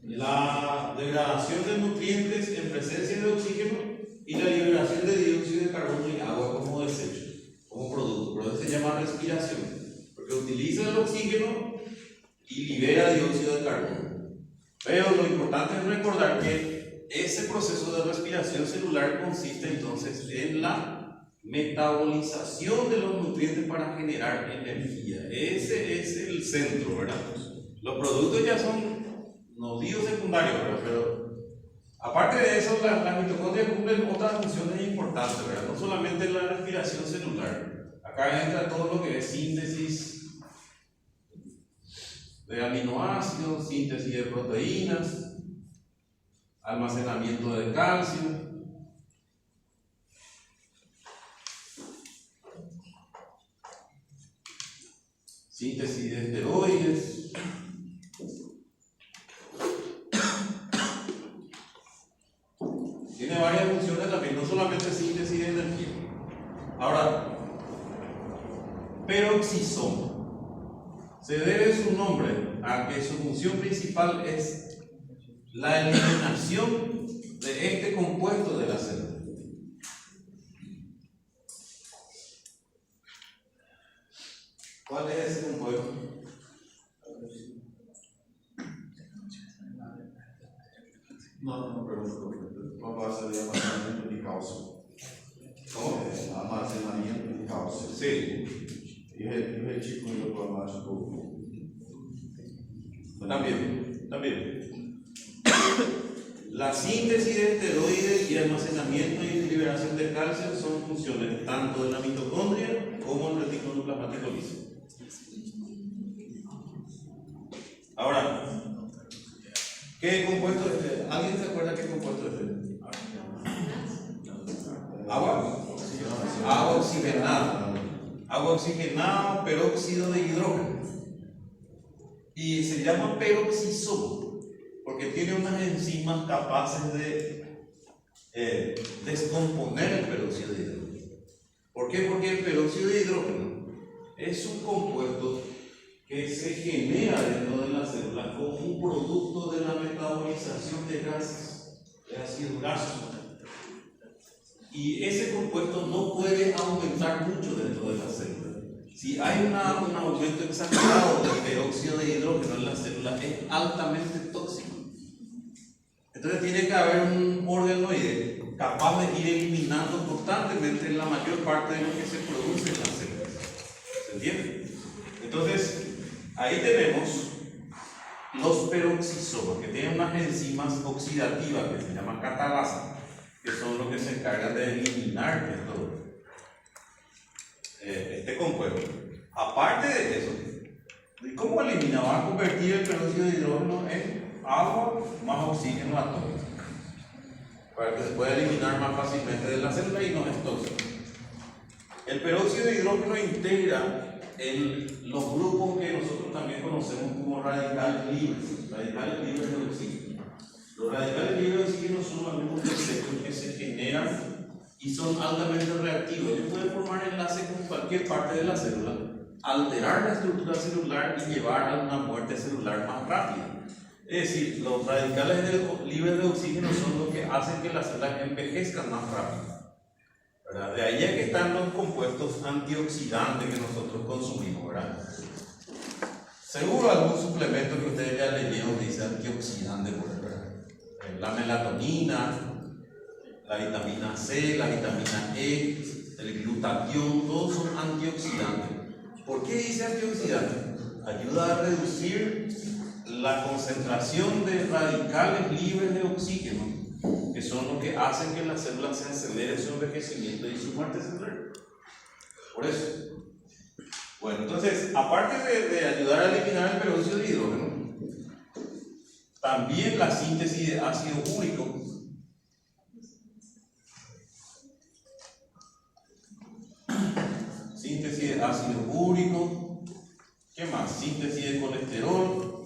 La degradación de nutrientes en presencia de oxígeno y la liberación de dióxido de carbono y agua como desecho, como producto. Por eso se llama respiración, porque utiliza el oxígeno y libera dióxido de carbono. Pero lo importante es recordar que ese proceso de respiración celular consiste entonces en la metabolización de los nutrientes para generar energía. Ese es el centro, ¿verdad? Los productos ya son nodillos secundarios, ¿verdad? Pero aparte de eso, las mitocondrias cumplen otras funciones importantes, ¿verdad? No solamente la respiración celular. Acá entra todo lo que es síntesis de aminoácidos, síntesis de proteínas, almacenamiento de calcio, síntesis de esteroides, tiene varias funciones también, no solamente síntesis de energía. Ahora, peroxisoma se debe su nombre a que su función principal es la eliminación de este compuesto de la célula. ¿Cuál es ese compuesto? No pregunto. ¿Cuál va a ser el almacenamiento de calcio? ¿Cómo? Almacenamiento de calcio. Sí. E o retículo endoplasmático? También. La síntesis de esteroides y almacenamiento y liberación de calcio son funciones tanto de la mitocondria como el retículo endoplasmático liso. Ahora, ¿qué compuesto es este? ¿Alguien se acuerda qué compuesto es este? Agua. Agua oxigenada. Agua oxigenada, peróxido de hidrógeno. Y se llama peroxisoma porque tiene unas enzimas capaces de descomponer el peróxido de hidrógeno. ¿Por qué? Porque el peróxido de hidrógeno es un compuesto que se genera dentro de las células como un producto de la metabolización de gases, de ácido graso. Y ese compuesto no puede aumentar mucho dentro de la célula. Si hay un aumento exagerado del peróxido de hidrógeno en la célula, es altamente tóxico. Entonces tiene que haber un organoide capaz de ir eliminando constantemente la mayor parte de lo que se produce en las células. ¿Se entiende? Entonces, ahí tenemos los peroxisomas, que tienen unas enzimas oxidativas que se llaman catalasa, que son los que se encargan de eliminar este compuesto. Aparte de eso, ¿cómo elimina? Va a convertir el peróxido de hidrógeno en agua más oxígeno atómico para que se pueda eliminar más fácilmente de la célula y no es tóxico. El peróxido de hidrógeno integra en los grupos que nosotros también conocemos como radicales libres de oxígeno. Los radicales libres de oxígeno son algunos desechos que se generan y son altamente reactivos. Ellos pueden formar enlaces con cualquier parte de la célula, alterar la estructura celular y llevar a una muerte celular más rápida. Es decir, los radicales libres de oxígeno son los que hacen que las células envejezcan más rápido. ¿Verdad? De ahí es que están los compuestos antioxidantes que nosotros consumimos, ¿verdad? Seguro algún suplemento que ustedes ya leyeron dice antioxidante, por ejemplo. La melatonina, la vitamina C, la vitamina E, el glutatión, todos son antioxidantes. ¿Por qué dice antioxidante? Ayuda a reducir la concentración de radicales libres de oxígeno que son los que hacen que las células se acelere su envejecimiento y su muerte celular. Por eso. Bueno, entonces, aparte de ayudar a eliminar el peróxido de hidrógeno, también la síntesis de ácido úrico síntesis de ácido úrico, ¿qué más? Síntesis de colesterol,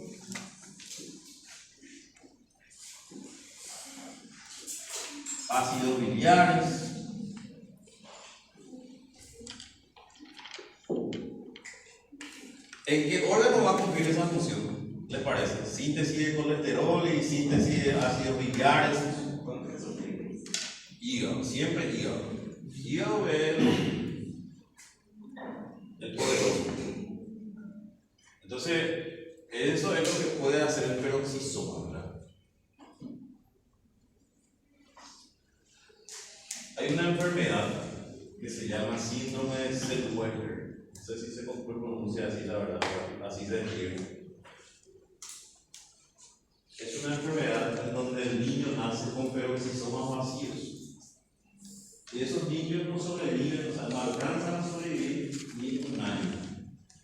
ácidos biliares. ¿En qué orden va a cumplir esa función? ¿Les parece? Síntesis de colesterol y síntesis de ácidos biliares. Hígado, siempre hígado. Hígado es el poderoso. Entonces, eso es lo que puede hacer el peroxisoma, ¿verdad? Hay una enfermedad que se llama síndrome de Zellweger. No sé si se pronuncia así, la verdad, pero así se escribe. Es una enfermedad en donde el niño nace con peroxisomas vacíos. Y esos niños no sobreviven, o sea, no alcanzan a sobrevivir ni un año.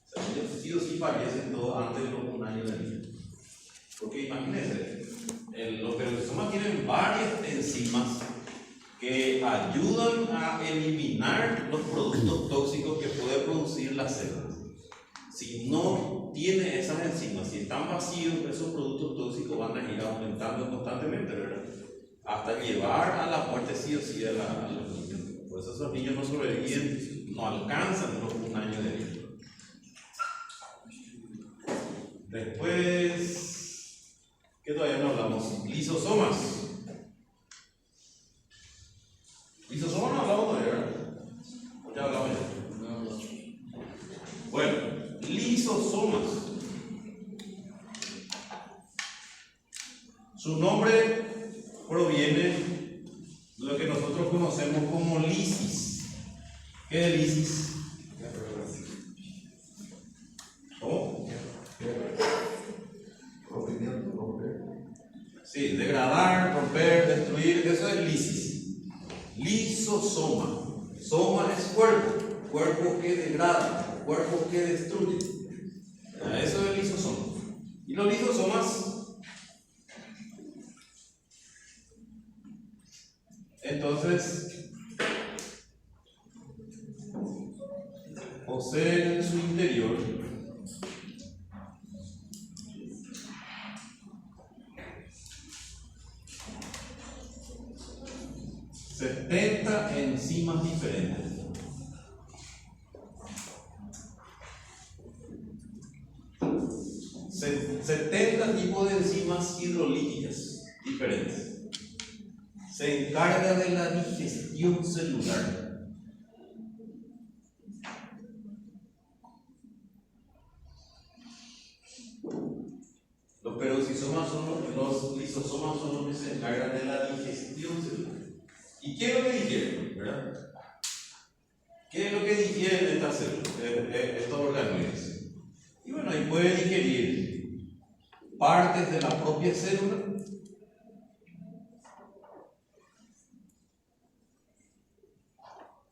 O sea, ellos sí o sí fallecen todos antes de los un año de vida. Porque imagínense, los peroxisomas tienen varias enzimas que ayudan a eliminar los productos tóxicos que puede producir las células. Si no tiene esas enzimas, si están vacíos, esos productos tóxicos van a ir aumentando constantemente, ¿verdad? Hasta llevar a la muerte sí o sí a los niños. Por eso esos niños no sobreviven, no alcanzan los un año de vida. Después, ¿qué todavía no hablamos? Lisosomas. Lisosomas no hablamos todavía, ¿verdad? ¿O ya hablamos ya? Bueno, lisosomas. Su nombre proviene de lo que nosotros conocemos como lisis. ¿Qué es lisis? ¿Cómo? Sí, degradar, romper, destruir, eso es lisis. Lisosoma. Soma es cuerpo, cuerpo que degrada, cuerpo que destruye. Eso es lisosoma. Y los lisosomas, entonces, poseen en su interior enzimas diferentes. Se 70 tipos de enzimas hidrolíticas diferentes. Se encarga de la digestión celular. Los peroxisomas los lisosomas son los que se encargan de la digestión celular. ¿Y qué es lo que digieren? ¿Verdad? ¿Qué es lo que digieren estas células, estos orgánulos? Y bueno, ahí puede digerir partes de la propia célula,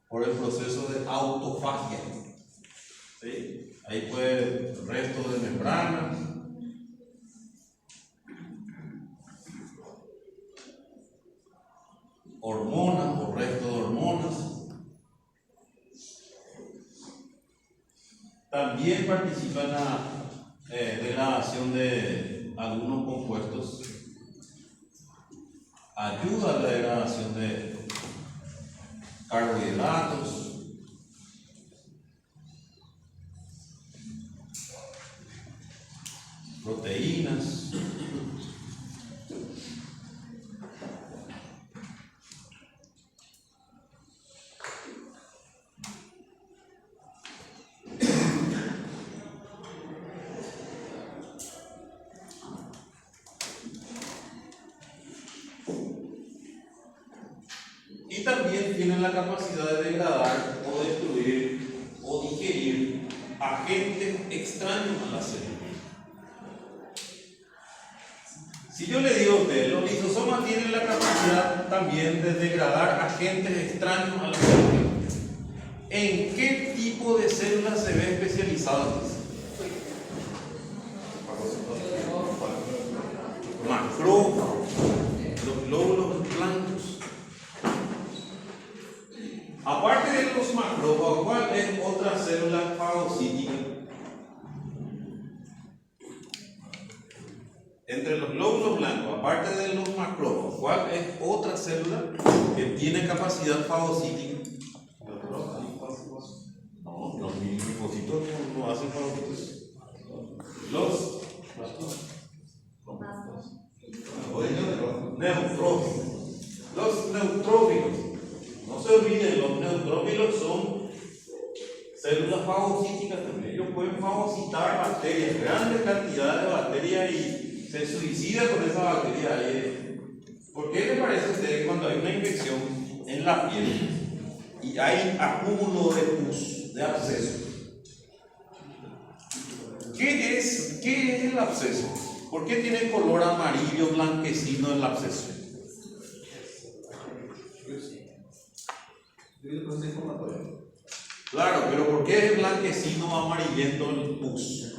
por el proceso de autofagia. ¿Sí? Ahí puede restos de membranas, hormonas o restos de hormonas. También participa en la degradación de algunos compuestos. Ayuda a la degradación de carbohidratos, proteínas. Y también tienen la capacidad de degradar o destruir o digerir agentes extraños a la célula. Si yo le digo a usted, los lisosomas tienen la capacidad también de degradar agentes extraños a la célula. ¿En qué tipo de células se ve especializado? Macrófagos, los glóbulos blancos. Aparte de los macrófagos, ¿cuál es otra célula fagocítica? Entre los glóbulos blancos, aparte de los macrófagos, ¿cuál es otra célula que tiene capacidad fagocítica? No, los linfocitos no hacen fagocitos. Los neutrófilos. Los neutrófilos. No se olviden, los neutrófilos son células fagocíticas también. Ellos pueden fagocitar bacterias, grandes cantidades de bacterias y se suicida con esa bacteria. ¿Por qué le parece a usted que cuando hay una infección en la piel y hay acúmulo de pus, de absceso? ¿Qué es el absceso? ¿Por qué tiene color amarillo blanquecino el absceso? Claro, pero ¿por qué es blanquecino amarillento el pus?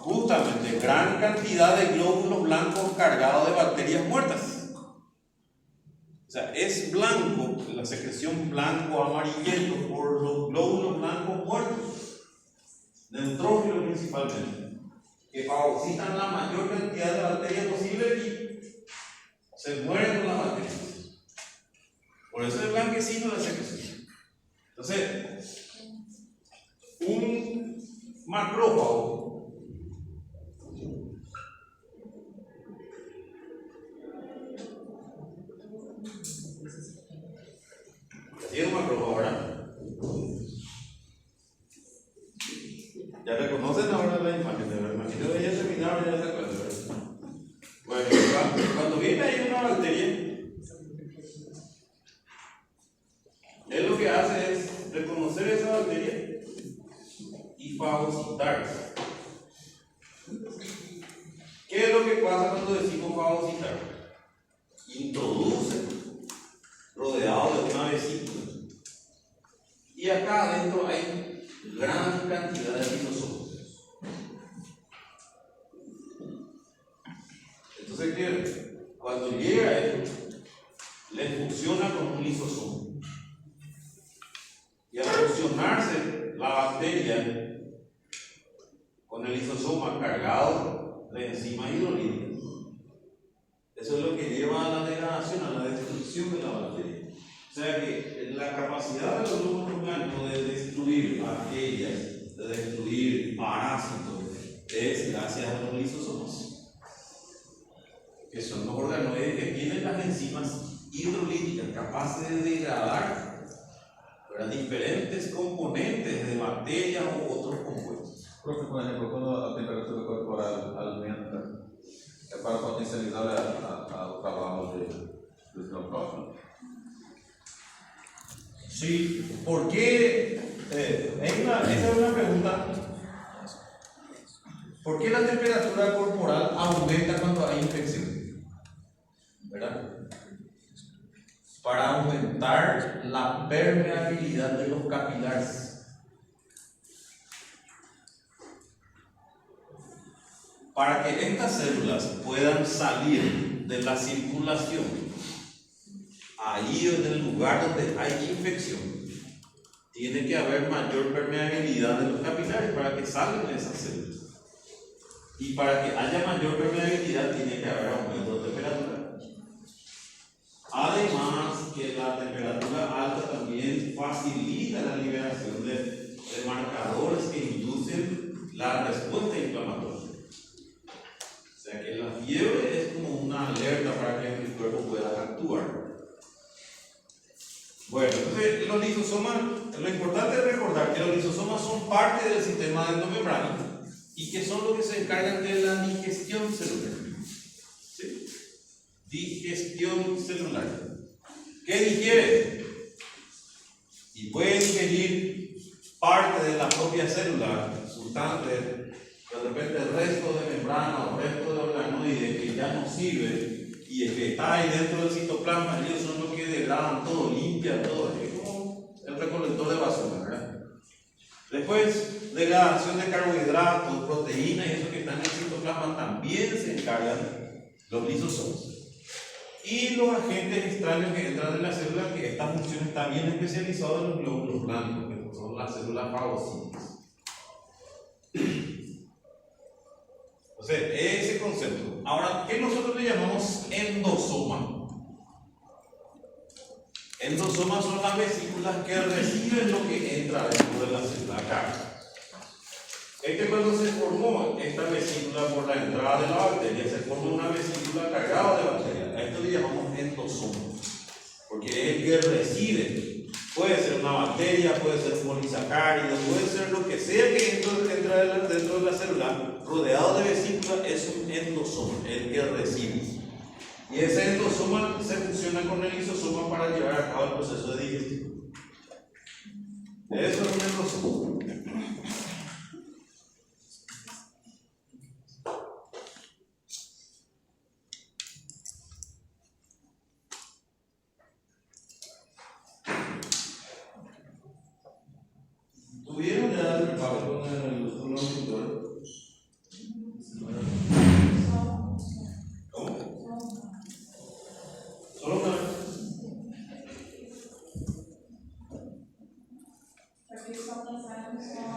Justamente, gran cantidad de glóbulos blancos cargados de bacterias muertas. O sea, es blanco, la secreción blanco amarillento por los glóbulos blancos muertos, neutrófilos principalmente, que fagocitan la mayor cantidad de bacterias posible y se mueren con las bacterias. Por eso es blanquecino la secreción. Entonces, un macrófago tiene un macrófago, ¿verdad? Ya reconocen ahora la imagen, de la imagen de ya terminaron, ya se acuerdan, ¿verdad? Bueno, cuando viene ahí una bacteria, él lo que hace es reconocer esa bacteria y fagocitar. ¿Qué es lo que pasa cuando decimos fagocitar? Introduce rodeado de una vesícula. Y acá adentro hay gran cantidad de lisosomas. Entonces, ¿qué? Cuando llega esto, le funciona con un lisosoma. Y al fusionarse la bacteria con el lisosoma cargado de enzimas hidrolíticas, eso es lo que lleva a la degradación, a la destrucción de la bacteria. O sea que la capacidad de los glóbulos blancos de destruir bacterias, de destruir parásitos, es gracias a los lisosomas, que son los organoides que tienen las enzimas hidrolíticas capaces de degradar diferentes componentes de bacterias u otros compuestos. Profe, por ejemplo, cuando la temperatura corporal aumenta, es para potencializar el trabajo del neutrófilo. Sí, ¿por qué? Esa es una pregunta. ¿Por qué la temperatura corporal aumenta cuando hay infección? ¿Verdad? Para aumentar la permeabilidad de los capilares. Para que estas células puedan salir de la circulación, ahí en el lugar donde hay infección, tiene que haber mayor permeabilidad de los capilares para que salgan esas células. Y para que haya mayor permeabilidad, tiene que haber aumento de temperatura. Además, que la temperatura alta también facilita la liberación de marcadores que inducen la respuesta inflamatoria. O sea que la fiebre es como una alerta para que el cuerpo pueda actuar. Bueno, entonces los lisosomas, lo importante es recordar que los lisosomas son parte del sistema endomembránico y que son los que se encargan de la digestión celular. ¿Sí? Digestión celular. ¿Qué digiere? Y puede digerir parte de la propia célula, sustancias, De repente el resto de membrana o el resto de organoides que ya no sirve y el que está ahí dentro del citoplasma, ellos son los que degradan todo, limpian todo, es como el recolector de basura, ¿verdad? Después, degradación de carbohidratos, proteínas y eso que están en el citoplasma también se encargan los lisosomas. Y los agentes extraños que entran en la célula, que esta función está bien especializada en los glóbulos blancos, que son las células fagocíticas. Entonces, ese concepto. Ahora, ¿qué nosotros le llamamos endosoma? Endosomas son las vesículas que reciben lo que entra dentro de la célula carne. Cuando se formó esta vesícula por la entrada de la bacteria, se formó una vesícula cargada de bacterias. A esto le llamamos endosoma, porque es el que recibe. Puede ser una bacteria, puede ser un polisacárido, puede ser lo que sea que entra dentro de la célula, rodeado de vesícula, es un endosoma, el que recibe. Y ese endosoma se fusiona con el lisosoma para llevar a cabo el proceso de digestión. Eso es un endosoma. ¿Tuvieron ya el papel con el locutor? ¿Cómo? ¿Solo una vez? Aqui só pensaram só